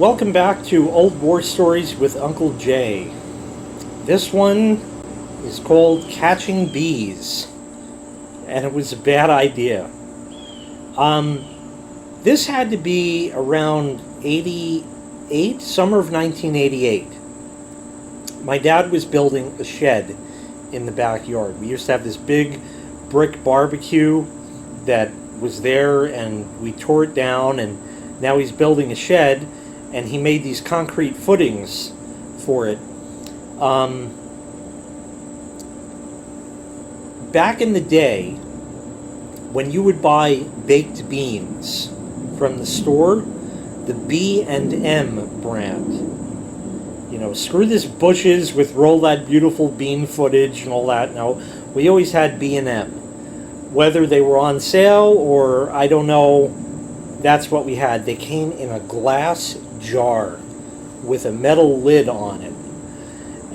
Welcome back to Old War Stories with Uncle Jay. This one is called Catching Bees, and it was a bad idea. This had to be around 88, summer of 1988. My dad was building a shed in the backyard. We used to have this big brick barbecue that was there, and we tore it down, and now he's building a shed, and he made these concrete footings for it. Back in the day, when you would buy baked beans from the store, the B&M brand, screw this Bush's with roll that beautiful bean footage and all that. No, we always had B&M. Whether they were on sale or I don't know, that's what we had. They came in a glass jar with a metal lid on it.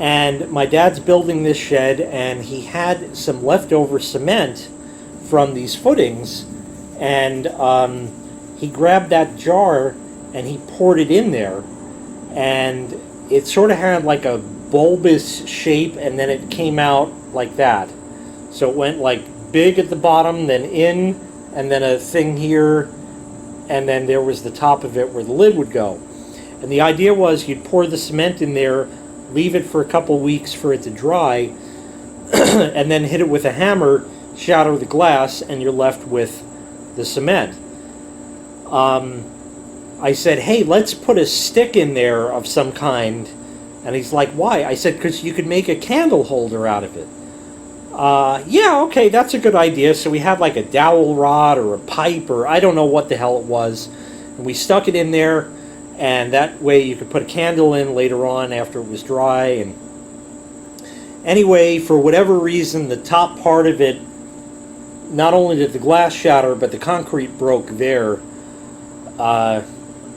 And my dad's building this shed, and he had some leftover cement from these footings, and he grabbed that jar and he poured it in there, and it sort of had like a bulbous shape, and then it came out like that. So it went like big at the bottom, then in, and then a thing here, and then there was the top of it where the lid would go. And the idea was you'd pour the cement in there, leave it for a couple weeks for it to dry, and then hit it with a hammer, shatter the glass, and you're left with the cement. I said, hey, let's put a stick in there of some kind. And he's like, why? I said, because you could make a candle holder out of it. Yeah, okay, that's a good idea. So we had like a dowel rod or a pipe, or I don't know what the hell it was. And we stuck it in there, and that way you could put a candle in later on after it was dry. And anyway, for whatever reason, the top part of it, not only did the glass shatter, but the concrete broke there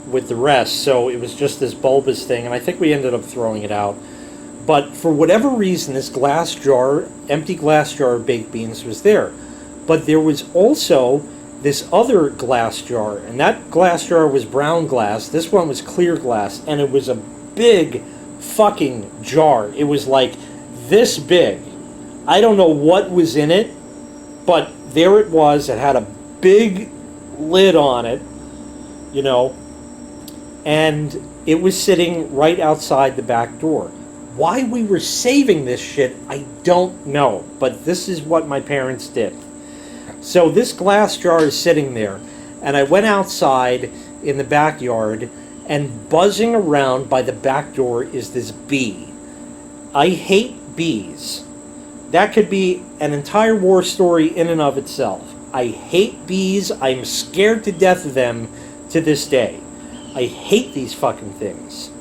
with the rest. So it was just this bulbous thing, and I think we ended up throwing it out. But for whatever reason, this glass jar, empty glass jar of baked beans was there. But there was also this other glass jar, and that glass jar was brown glass. This one was clear glass, and it was a big fucking jar. It was like this big. I don't know what was in it, but there it was. It had a big lid on it, and it was sitting right outside the back door. Why we were saving this shit, I don't know, but this is what my parents did. So this glass jar is sitting there, and I went outside in the backyard, and buzzing around by the back door is this bee. I hate bees. That could be an entire war story in and of itself. I hate bees. I'm scared to death of them to this day. I hate these fucking things.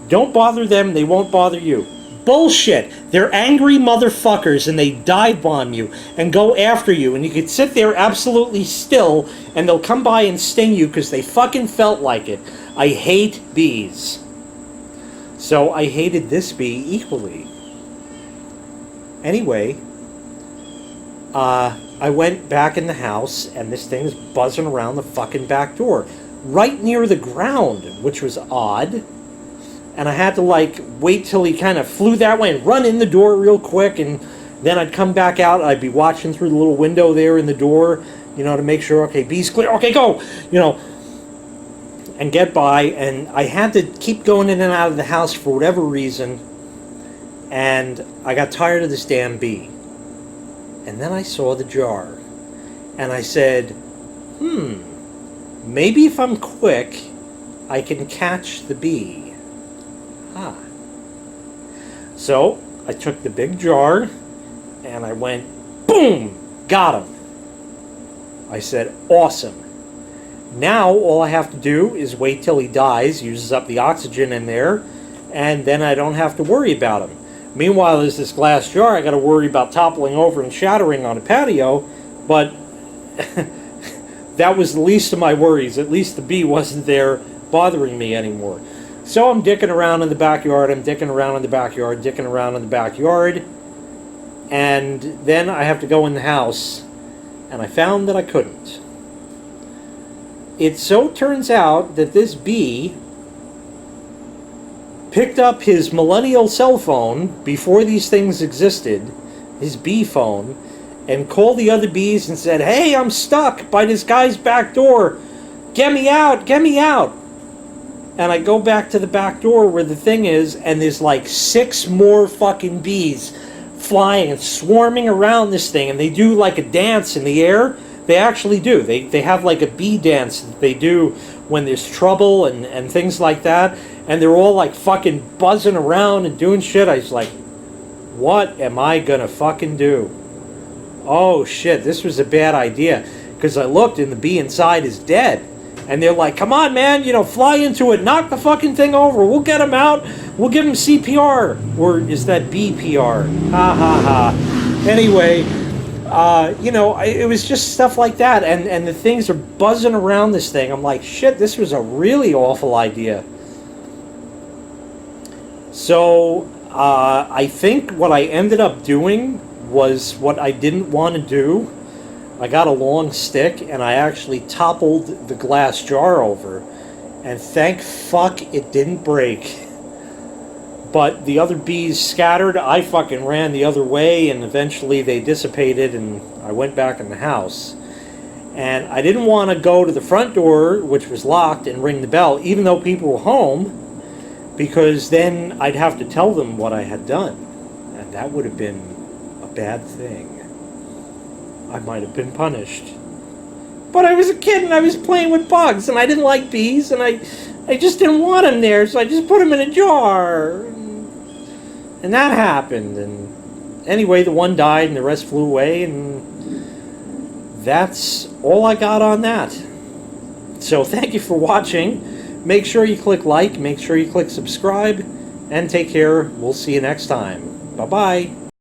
Don't bother them, they won't bother you. Bullshit! They're angry motherfuckers, and they dive bomb you and go after you, and you could sit there absolutely still, and they'll come by and sting you because they fucking felt like it. I hate bees. So I hated this bee equally. Anyway, I went back in the house, and this thing's buzzing around the fucking back door, right near the ground, which was odd. And I had to wait till he kind of flew that way and run in the door real quick, and then I'd come back out, and I'd be watching through the little window there in the door, to make sure, okay, bee's clear, okay, go, and get by. And I had to keep going in and out of the house for whatever reason, and I got tired of this damn bee. And then I saw the jar, and I said, maybe if I'm quick, I can catch the bee. So I took the big jar, and I went, boom, got him. I said, awesome. Now all I have to do is wait till he dies, uses up the oxygen in there, and then I don't have to worry about him. Meanwhile, there's this glass jar I got to worry about toppling over and shattering on a patio, but that was the least of my worries. At least the bee wasn't there bothering me anymore. So I'm dicking around in the backyard, and then I have to go in the house, and I found that I couldn't. It so turns out that this bee picked up his millennial cell phone before these things existed, his bee phone, and called the other bees and said, "Hey, I'm stuck by this guy's back door. Get me out, get me out." And I go back to the back door where the thing is, and there's like 6 more fucking bees flying and swarming around this thing, and they do like a dance in the air. They actually do. They have like a bee dance that they do when there's trouble and things like that. And they're all like fucking buzzing around and doing shit. I was like, what am I gonna fucking do? Oh shit, this was a bad idea. Because I looked and the bee inside is dead. And they're like, come on, man, fly into it, knock the fucking thing over, we'll get him out, we'll give him CPR. Or is that BPR? Ha ha ha. Anyway, it was just stuff like that. And the things are buzzing around this thing. I'm like, shit, this was a really awful idea. So, I think what I ended up doing was what I didn't want to do. I got a long stick and I actually toppled the glass jar over, and thank fuck it didn't break. But the other bees scattered. I fucking ran the other way, and eventually they dissipated and I went back in the house. And I didn't want to go to the front door, which was locked, and ring the bell even though people were home, because then I'd have to tell them what I had done, and that would have been a bad thing. I might have been punished. But I was a kid and I was playing with bugs and I didn't like bees and I just didn't want them there, so I just put them in a jar. And that happened. And anyway, the one died and the rest flew away, and that's all I got on that. So thank you for watching. Make sure you click like, make sure you click subscribe, and take care. We'll see you next time. Bye-bye.